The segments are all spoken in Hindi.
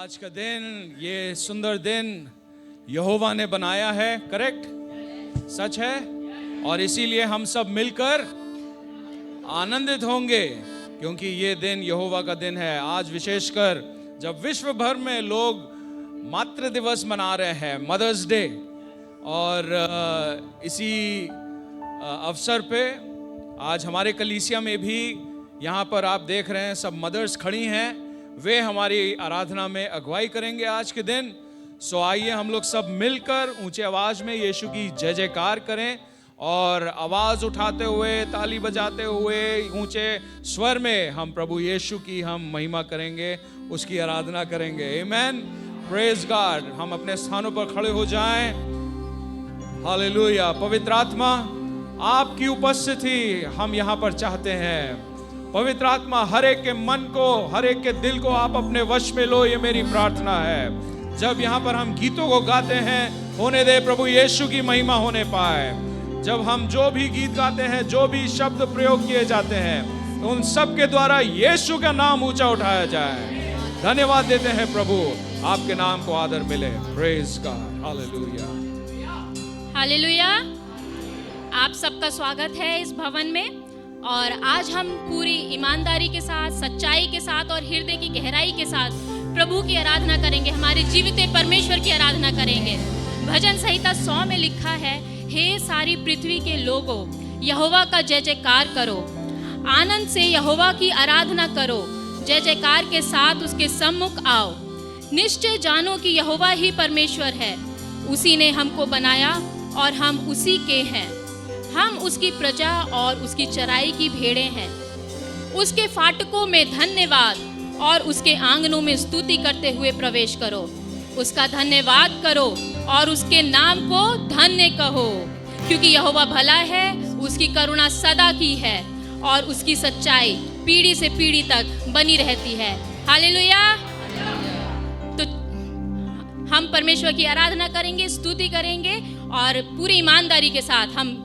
आज का दिन, ये सुंदर दिन यहोवा ने बनाया है, करेक्ट, सच है। और इसीलिए हम सब मिलकर आनंदित होंगे क्योंकि ये दिन यहोवा का दिन है। आज विशेषकर जब विश्व भर में लोग मातृ दिवस मना रहे हैं, मदर्स डे, और इसी अवसर पे आज हमारे कलीसिया में भी यहाँ पर आप देख रहे हैं सब मदर्स खड़ी हैं। वे हमारी आराधना में अगुवाई करेंगे आज के दिन। सो आइए हम लोग सब मिलकर ऊंचे आवाज में यीशु की जय जयकार करें और आवाज उठाते हुए, ताली बजाते हुए, ऊंचे स्वर में हम प्रभु यीशु की हम महिमा करेंगे, उसकी आराधना करेंगे। आमेन, प्रेज गॉड। हम अपने स्थानों पर खड़े हो जाएं। हालेलुया। पवित्र आत्मा, आपकी उपस्थिति हम यहाँ पर चाहते हैं। पवित्र आत्मा, हर एक के मन को, हर एक के दिल को आप अपने वश में लो, ये मेरी प्रार्थना है। जब यहाँ पर हम गीतों को गाते हैं, होने दे प्रभु यीशु की महिमा होने पाए। जब हम जो भी गीत गाते हैं, जो भी शब्द प्रयोग किए जाते हैं, तो उन सब के द्वारा यीशु का नाम ऊंचा उठाया जाए। धन्यवाद देते हैं प्रभु, आपके नाम को आदर मिले। Praise God, hallelujah, hallelujah. आप सबका स्वागत है इस भवन में। और आज हम पूरी ईमानदारी के साथ, सच्चाई के साथ और हृदय की गहराई के साथ प्रभु की आराधना करेंगे, हमारे जीवित परमेश्वर की आराधना करेंगे। भजन संहिता 100 में लिखा है, हे सारी पृथ्वी के लोगों, यहोवा का जय जयकार करो, आनंद से यहोवा की आराधना करो, जय जयकार के साथ उसके सम्मुख आओ। निश्चय जानो कि यहोवा ही परमेश्वर है, उसी ने हमको बनाया और हम उसी के हैं। हम उसकी प्रजा और उसकी चराई की भेड़ें हैं। उसके फाटकों में धन्यवाद और उसके आंगनों में स्तुति करते हुए प्रवेश करो। उसका धन्यवाद करो और उसके नाम को धन्य कहो, क्योंकि यहोवा भला है, उसकी करुणा सदा की है और उसकी सच्चाई पीढ़ी से पीढ़ी तक बनी रहती है। हालेलुया। तो हम परमेश्वर की आराधना करेंगे, स्तुति करेंगे और पूरी ईमानदारी के साथ हम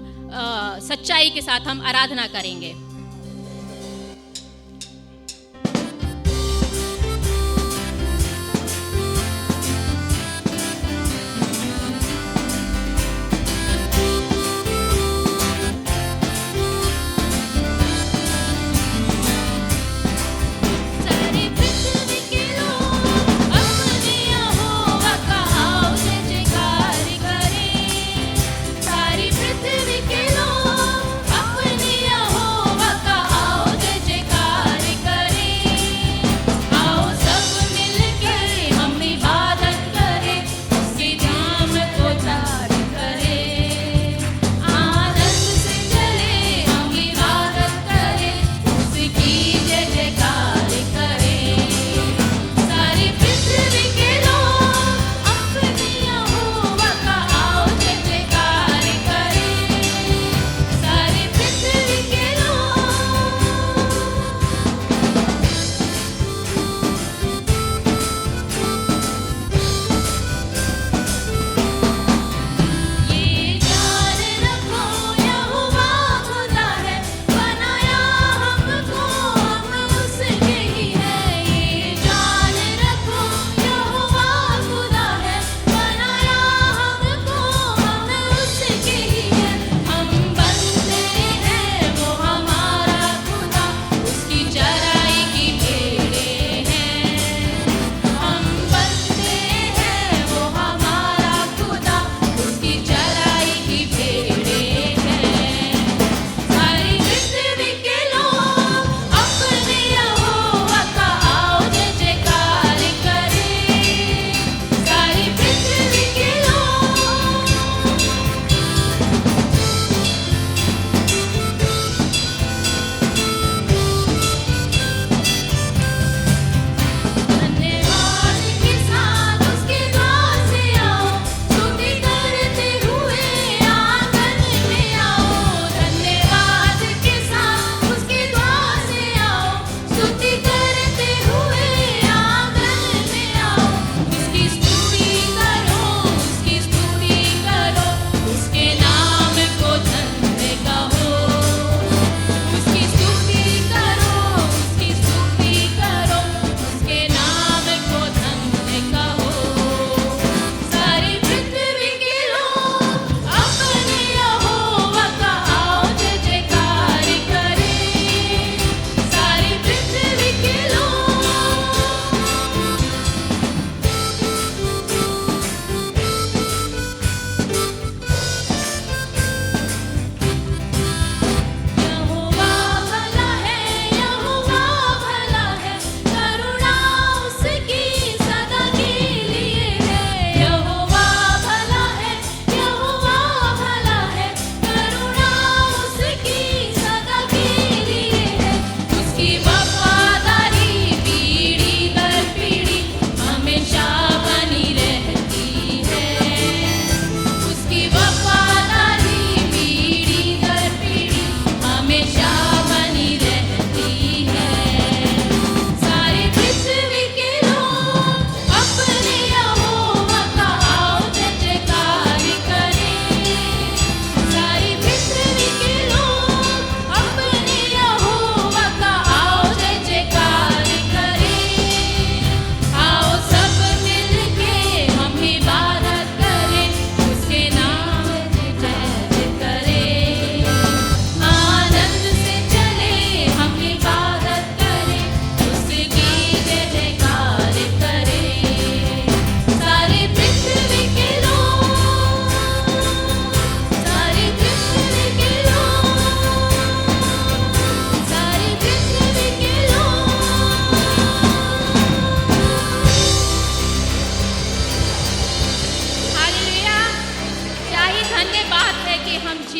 सच्चाई के साथ हम आराधना करेंगे। सारी पृथ्वी के लोग अपने यहोवा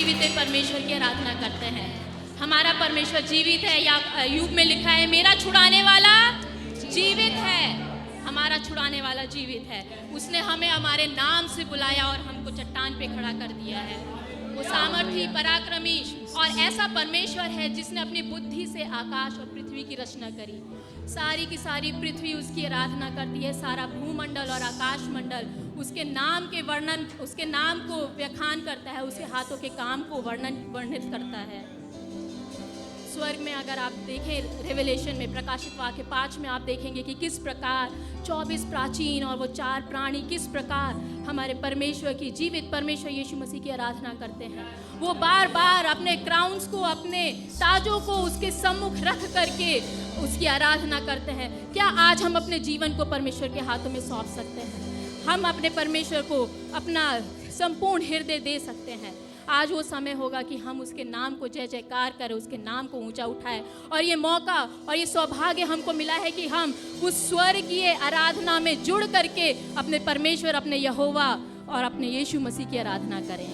जीवित परमेश्वर की आराधना करते हैं। हमारा परमेश्वर जीवित है। या अय्यूब में लिखा है, मेरा छुड़ाने वाला जीवित है। हमारा छुड़ाने वाला जीवित है। उसने हमें हमारे नाम से बुलाया और हमको चट्टान पे खड़ा कर दिया है। वो सामर्थी, पराक्रमी और ऐसा परमेश्वर है जिसने अपनी बुद्धि से आकाश और पृथ्वी की रचना करी। सारी की सारी पृथ्वी उसकी आराधना करती है। सारा भूमंडल और आकाश मंडल उसके नाम के वर्णन, उसके नाम को व्याख्यान करता है। उसके हाथों के काम को वर्णित करता है। स्वर्ग में अगर आप देखें, रेवलेशन में, प्रकाशित वाक्य 5 में आप देखेंगे कि किस प्रकार 24 प्राचीन और वो 4 प्राणी किस प्रकार हमारे परमेश्वर की, जीवित परमेश्वर यीशु मसीह की आराधना करते हैं। वो बार बार अपने क्राउन्स को, अपने ताजों को उसके सम्मुख रख करके उसकी आराधना करते हैं। क्या आज हम अपने जीवन को परमेश्वर के हाथों में सौंप सकते हैं? हम अपने परमेश्वर को अपना संपूर्ण हृदय दे सकते हैं। आज वो समय होगा कि हम उसके नाम को जय जयकार करें, उसके नाम को ऊंचा उठाएं। और ये मौका और ये सौभाग्य हमको मिला है कि हम उस स्वर्गीय आराधना में जुड़ करके अपने परमेश्वर, अपने यहोवा और अपने यीशु मसीह की आराधना करें।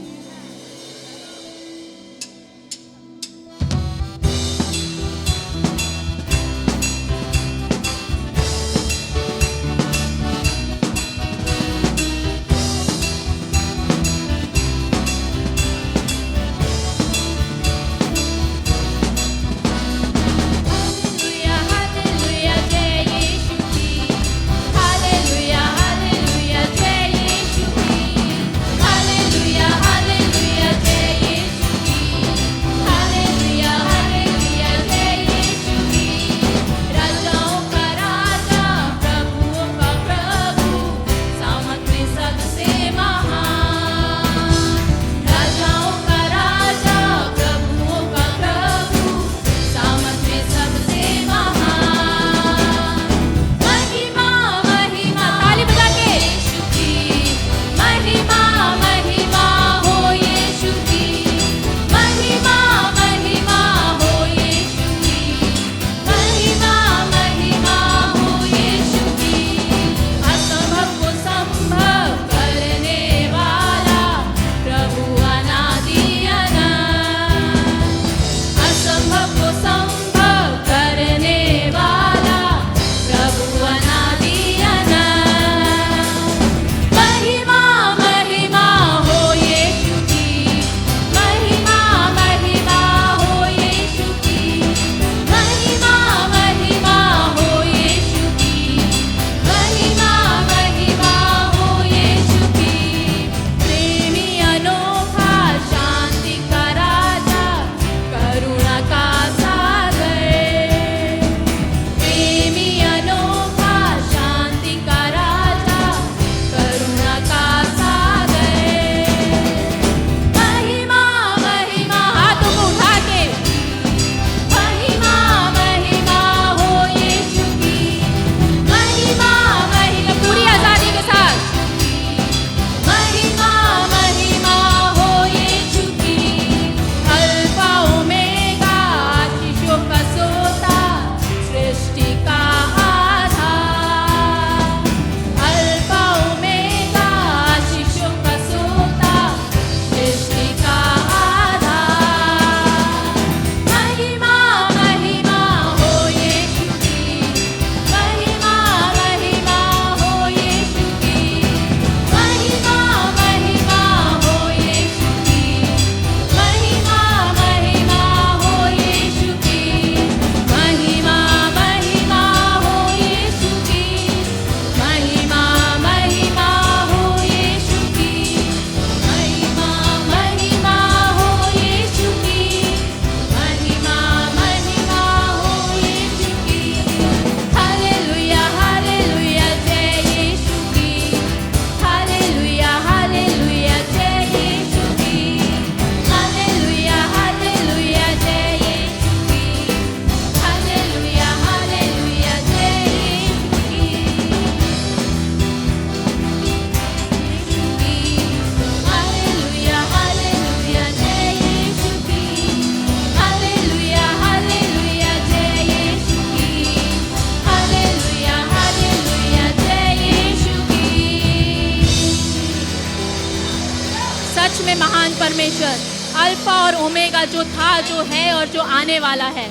परमेश्वर अल्फा और ओमेगा, जो था, जो है और जो आने वाला है।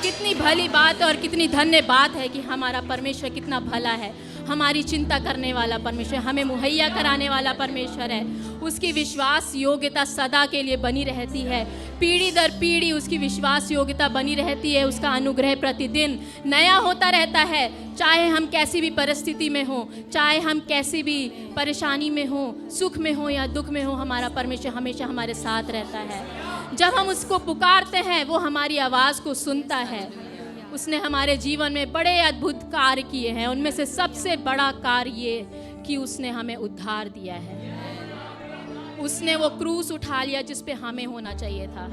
कितनी भली बात और कितनी धन्य बात है कि हमारा परमेश्वर कितना भला है, हमारी चिंता करने वाला परमेश्वर, हमें मुहैया कराने वाला परमेश्वर है। उसकी विश्वास योग्यता सदा के लिए बनी रहती है, पीढ़ी दर पीढ़ी उसकी विश्वास योग्यता बनी रहती है। उसका अनुग्रह प्रतिदिन नया होता रहता है। चाहे हम कैसी भी परिस्थिति में हो, चाहे हम कैसी भी परेशानी में हो, सुख में हो या दुख में हो, हमारा परमेश्वर हमेशा हमारे साथ रहता है। जब हम उसको पुकारते हैं वो हमारी आवाज़ को सुनता है। उसने हमारे जीवन में बड़े अद्भुत कार्य किए हैं। उनमें से सबसे बड़ा कार्य ये कि उसने हमें उद्धार दिया है। उसने वो क्रूस उठा लिया जिस पे हमें होना चाहिए था,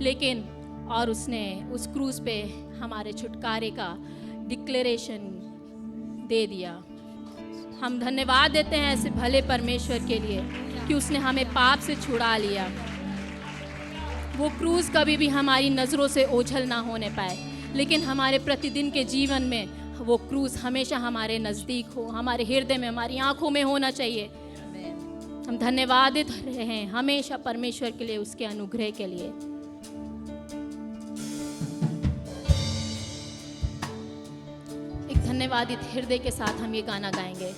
लेकिन और उसने उस क्रूस पे हमारे छुटकारे का डिक्लेरेशन दे दिया। हम धन्यवाद देते हैं ऐसे भले परमेश्वर के लिए कि उसने हमें पाप से छुड़ा लिया। वो क्रूस कभी भी हमारी नज़रों से ओझल ना होने पाए, लेकिन हमारे प्रतिदिन के जीवन में वो क्रूस हमेशा हमारे नज़दीक हो, हमारे हृदय में, हमारी आंखों में होना चाहिए। हम धन्यवादित रहे हमेशा परमेश्वर के लिए, उसके अनुग्रह के लिए। एक धन्यवादित हृदय के साथ हम ये गाना गाएंगे।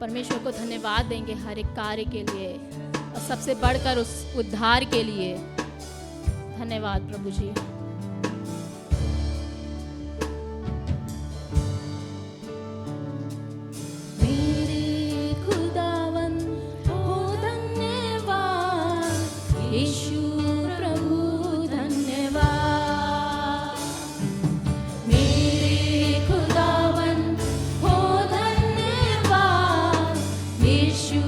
परमेश्वर को धन्यवाद देंगे हर एक कार्य के लिए और सबसे बढ़कर उस उद्धार के लिए। धन्यवाद प्रभु जी। यीशु प्रभु धन्यवाद, मेरे खुदावन हो धन्यवाद, यीशु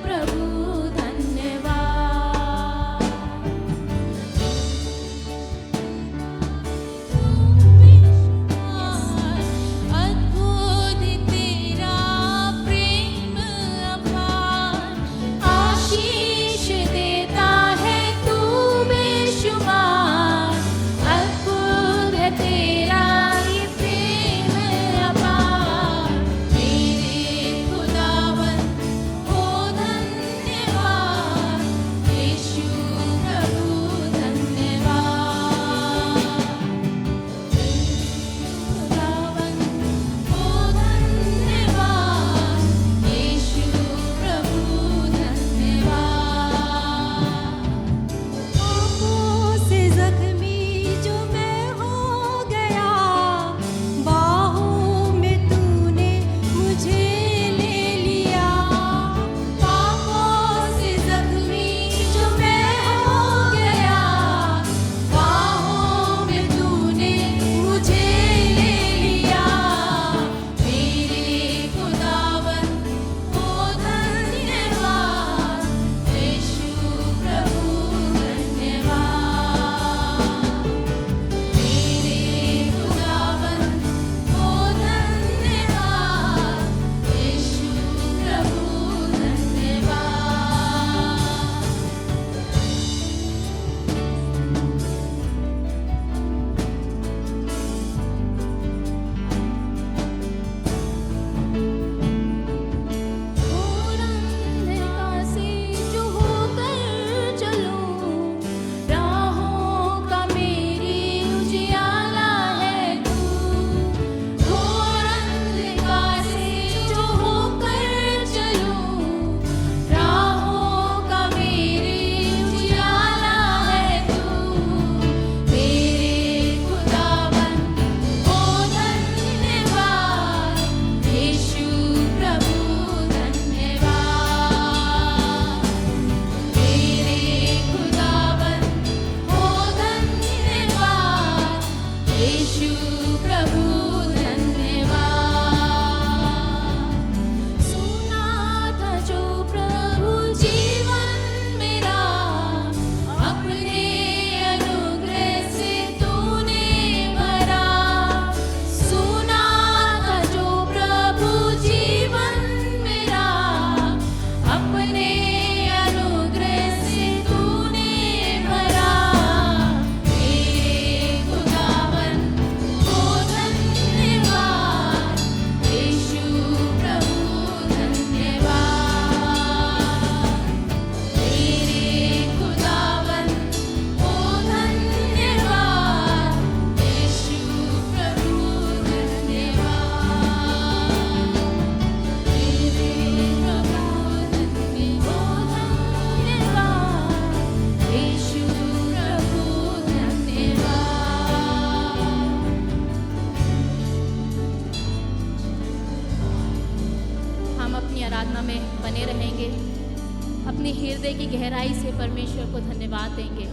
प्रभु धन्यवाद। आराधना में बने रहेंगे, अपने हृदय की गहराई से परमेश्वर को धन्यवाद देंगे,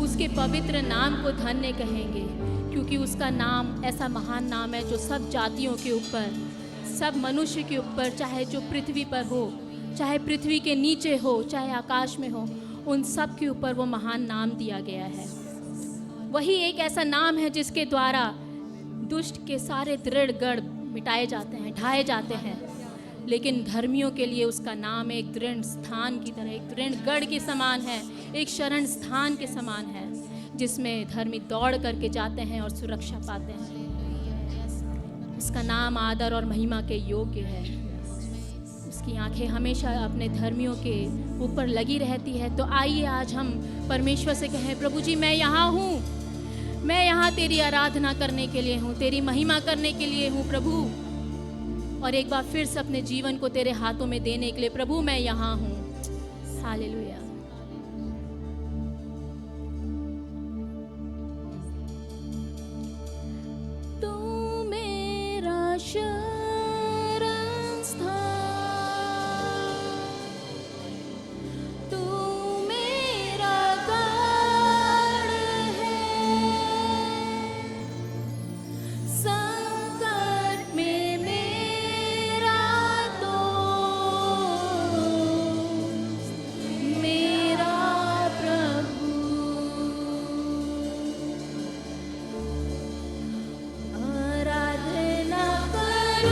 उसके पवित्र नाम को धन्य कहेंगे, क्योंकि उसका नाम ऐसा महान नाम है जो सब जातियों के ऊपर, सब मनुष्य के ऊपर, चाहे जो पृथ्वी पर हो, चाहे पृथ्वी के नीचे हो, चाहे आकाश में हो, उन सब के ऊपर वो महान नाम दिया गया है। वही एक ऐसा नाम है जिसके द्वारा दुष्ट के सारे दृढ़ गढ़ मिटाए जाते हैं, ढाए जाते हैं, लेकिन धर्मियों के लिए उसका नाम एक दृढ़ स्थान की तरह, एक दृढ़ गढ़ के समान है, एक शरण स्थान के समान है, जिसमें धर्मी दौड़ करके जाते हैं और सुरक्षा पाते हैं। उसका नाम आदर और महिमा के योग्य है। उसकी आंखें हमेशा अपने धर्मियों के ऊपर लगी रहती है। तो आइए आज हम परमेश्वर से कहें, प्रभु जी मैं यहाँ हूँ, मैं यहाँ तेरी आराधना करने के लिए हूँ, तेरी महिमा करने के लिए हूँ प्रभु। और एक बार फिर से अपने जीवन को तेरे हाथों में देने के लिए, प्रभु मैं यहाँ हूँ। हालेलुया। तू मेरा शरण स्थान, तू मेरा गढ़ है, संकट में मेरा दोस्त, मेरा प्रभु। आराधना करूं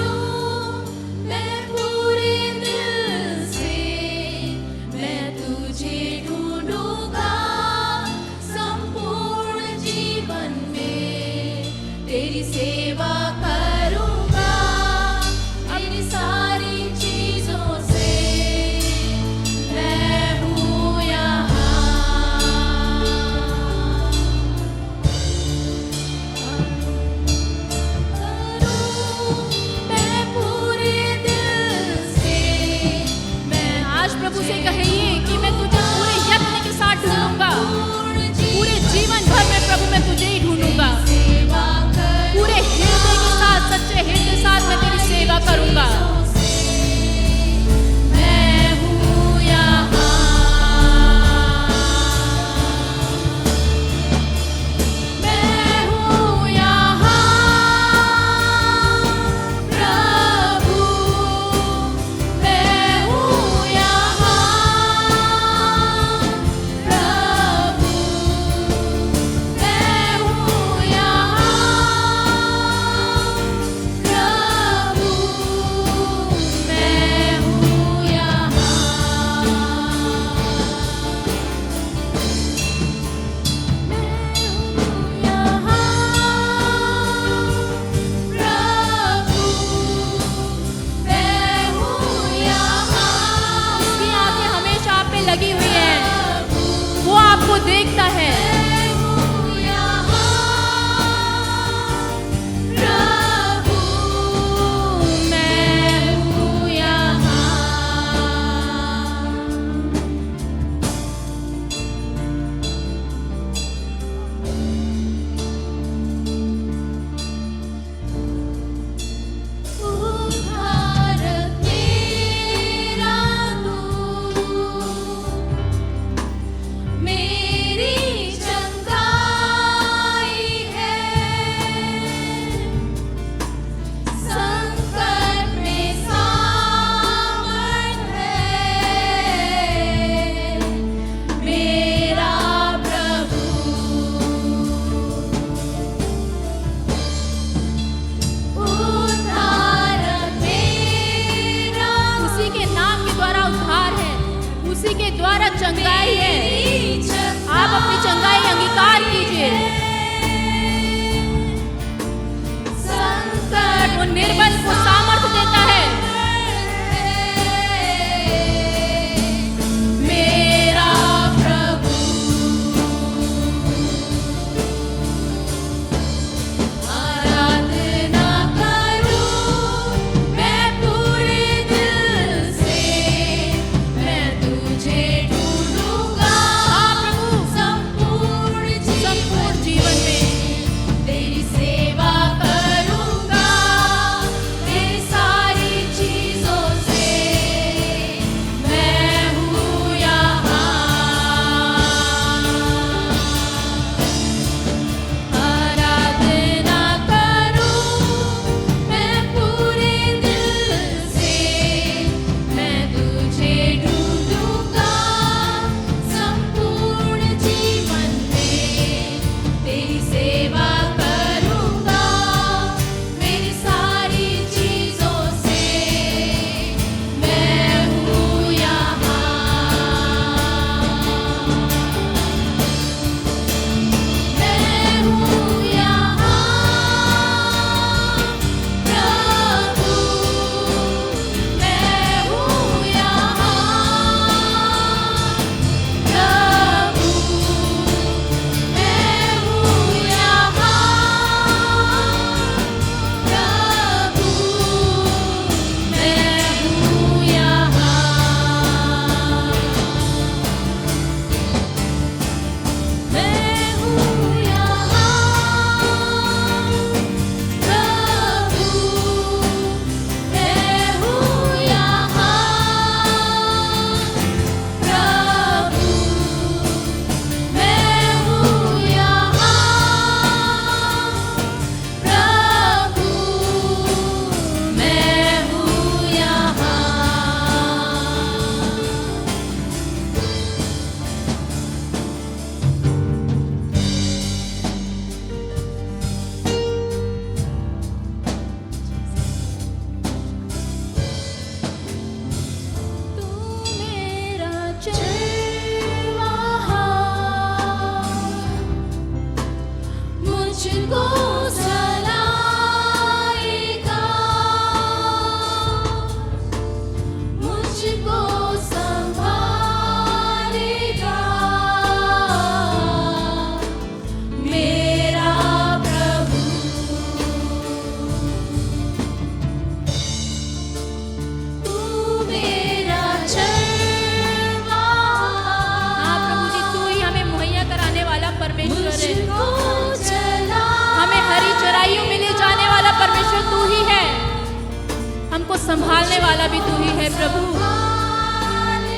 संभालने वाला भी तू ही है प्रभु।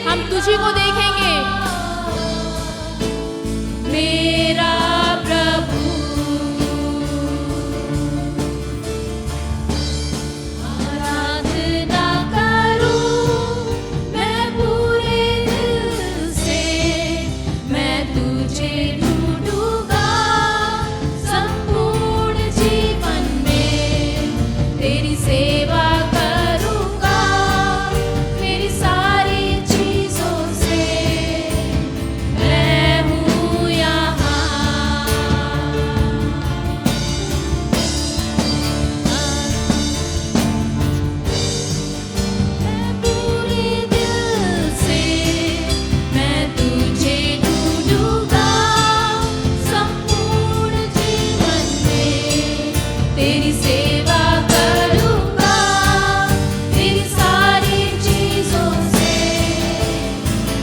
हम तुझी को देखेंगे मेरा प्रभु। आराधना करूं मैं पूरे दिल से, मैं तुझे ढूंढूंगा संपूर्ण जीवन में, तेरी सेवा करूंगा मेरी सारी चीजों से। मैं हूँ यहाँ, मैं पूरे दिल से, मैं तुझे ढूंढूंगा संपूर्ण जीवन में, तेरी सेवा करूंगा तेरी सारी चीजों से।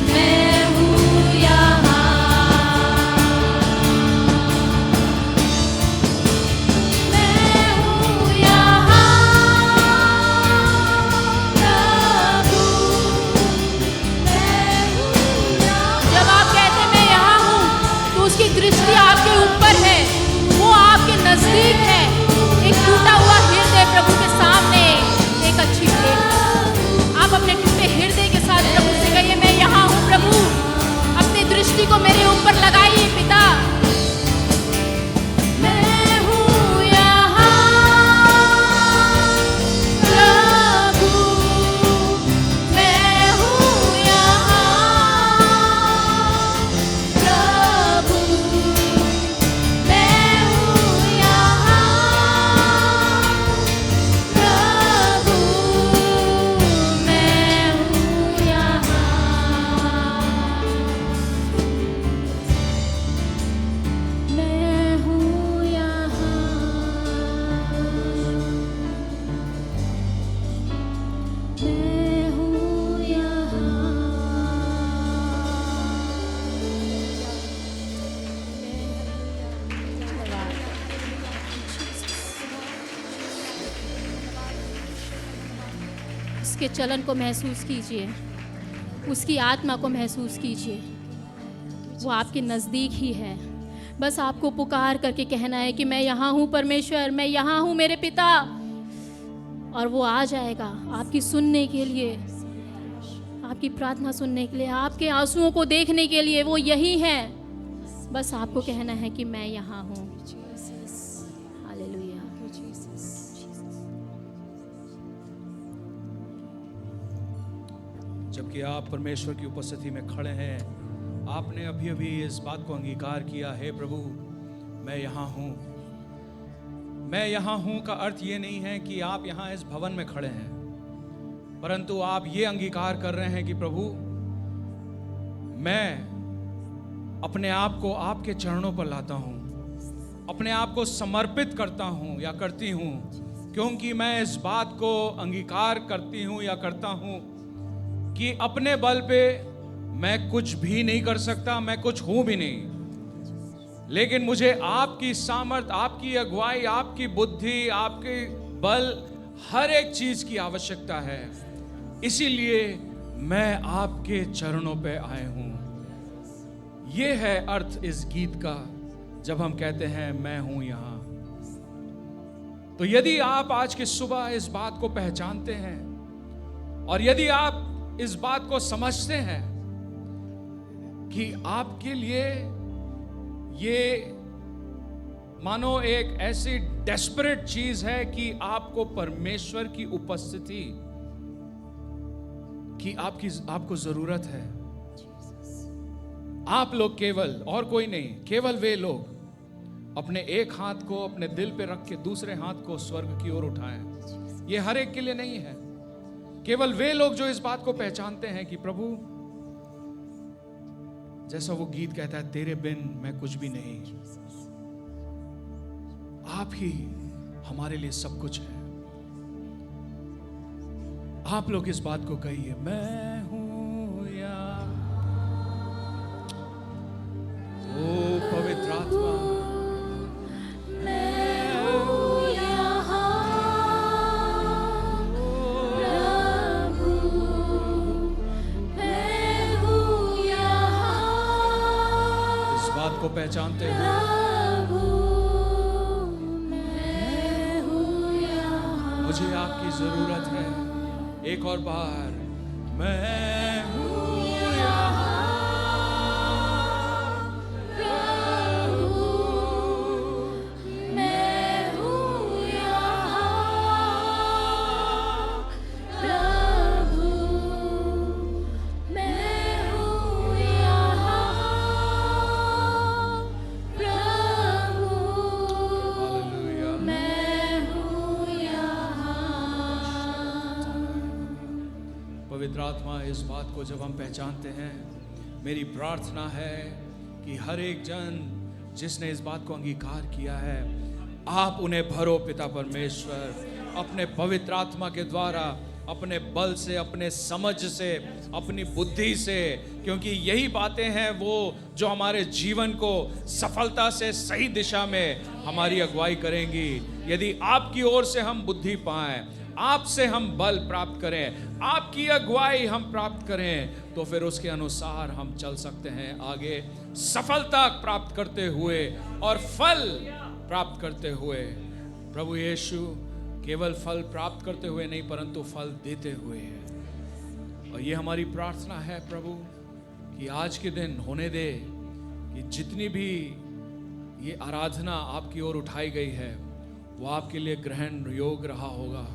मैं हूँ यहाँ, मैं हूँ यहाँ प्रभु, मैं हूँ यहाँ। जब आप कहते हैं मैं यहाँ हूँ, तो उसकी दृष्टि आपके ऊपर है, वो आपके नजदीक है। एक टूटा हुआ हृदय प्रभु के सामने एक अच्छी भेंट। आप अपने टूटे हृदय के साथ प्रभु से कहिए मैं यहाँ हूँ प्रभु, अपनी दृष्टि को मेरे ऊपर लगाइए पिता। मैं हूँ यहाँ प्रभु, मैं हूँ यहाँ प्रभु, मैं हूँ यहाँ प्रभु, मैं हूँ यहाँ, मैं हूँ यहाँ, मैं हूँ यहाँ। उसके चलन को महसूस कीजिए, उसकी आत्मा को महसूस कीजिए। वो आपके नज़दीक ही है। बस आपको पुकार करके कहना है कि मैं यहाँ हूँ परमेश्वर, मैं यहाँ हूँ मेरे पिता, और वो आ जाएगा आपकी सुनने के लिए, आपकी प्रार्थना सुनने के लिए, आपके आंसुओं को देखने के लिए। वो यही है। बस आपको कहना है कि मैं यहाँ हूँ। हालेलुया। जबकि आप परमेश्वर की उपस्थिति में खड़े हैं, आपने अभी अभी इस बात को अंगीकार किया है, प्रभु मैं यहाँ हूँ। मैं यहाँ हूँ का अर्थ ये नहीं है कि आप यहाँ इस भवन में खड़े हैं, परंतु आप ये अंगीकार कर रहे हैं कि प्रभु मैं अपने आप को आपके चरणों पर लाता हूँ, अपने आप को समर्पित करता हूँ या करती हूँ, क्योंकि मैं इस बात को अंगीकार करती हूँ या करता हूँ कि अपने बल पे मैं कुछ भी नहीं कर सकता, मैं कुछ हूँ भी नहीं, लेकिन मुझे आपकी सामर्थ, आपकी अगुवाई, आपकी बुद्धि, आपके बल, हर एक चीज की आवश्यकता है। इसीलिए मैं आपके चरणों पे आए हूँ। ये है अर्थ इस गीत का, जब हम कहते हैं मैं हूँ यहाँ। तो यदि आप आज की सुबह इस बात को पहचानते हैं और यदि आप इस बात को समझते हैं कि आपके लिए ये मानो एक ऐसी डेस्परेट चीज है कि आपको परमेश्वर की उपस्थिति की आपको जरूरत है। आप लोग केवल, और कोई नहीं, केवल वे लोग अपने एक हाथ को अपने दिल पे रख के दूसरे हाथ को स्वर्ग की ओर उठाएं। ये हर एक के लिए नहीं है। केवल वे लोग जो इस बात को पहचानते हैं कि प्रभु, जैसा वो गीत कहता है, तेरे बिन मैं कुछ भी नहीं, आप ही हमारे लिए सब कुछ है। आप लोग इस बात को कहिए, मैं हूं यहाँ। ओ पवित्र आत्मा, मैं हूँ यहाँ प्रभु, को पहचानते हुए प्रभु मैं हूँ यहाँ। मुझे आपकी जरूरत है। एक और बार, मैं हूँ यहाँ, प्रभु मैं हूँ यहाँ। प्रभु मैं हूँ यहाँ। प्रभु हालेलुया। मैं हूँ यहाँ। पवित्र आत्मा, इस बात को जब हम पहचानते हैं, मेरी प्रार्थना है कि हर एक जन जिसने इस बात को अंगीकार किया है, आप उन्हें भरो पिता परमेश्वर, अपने पवित्र आत्मा के द्वारा, अपने बल से, अपने समझ से, अपनी बुद्धि से, क्योंकि यही बातें हैं वो जो हमारे जीवन को सफलता से सही दिशा में हमारी अगुवाई करेंगी। यदि आपकी ओर से हम बुद्धि पाएं, आपसे हम बल प्राप्त करें, आपकी अगुवाई हम प्राप्त करें, तो फिर उसके अनुसार हम चल सकते हैं आगे, सफलता प्राप्त करते हुए और फल प्राप्त करते हुए। प्रभु यीशु केवल फल प्राप्त करते हुए नहीं, परंतु फल देते हुए। और ये हमारी प्रार्थना है प्रभु, कि आज के दिन होने दे कि जितनी भी ये आराधना आपकी ओर उठाई गई है, वो आपके लिए ग्रहण योग्य रहा होगा।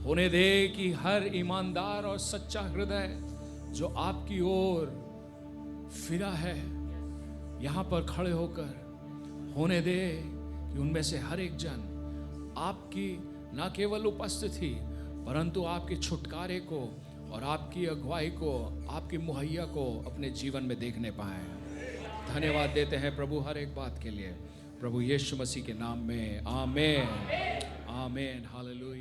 होने दे कि हर ईमानदार और सच्चा हृदय जो आपकी ओर फिरा है, यहाँ पर खड़े होकर, होने दे कि उनमें से हर एक जन आपकी न केवल उपस्थिति, परंतु आपके छुटकारे को और आपकी अगुवाई को, आपकी मुहैया को अपने जीवन में देखने पाए। धन्यवाद देते हैं प्रभु हर एक बात के लिए, प्रभु यीशु मसीह के नाम में। आमीन, आमीन, हालेलुया।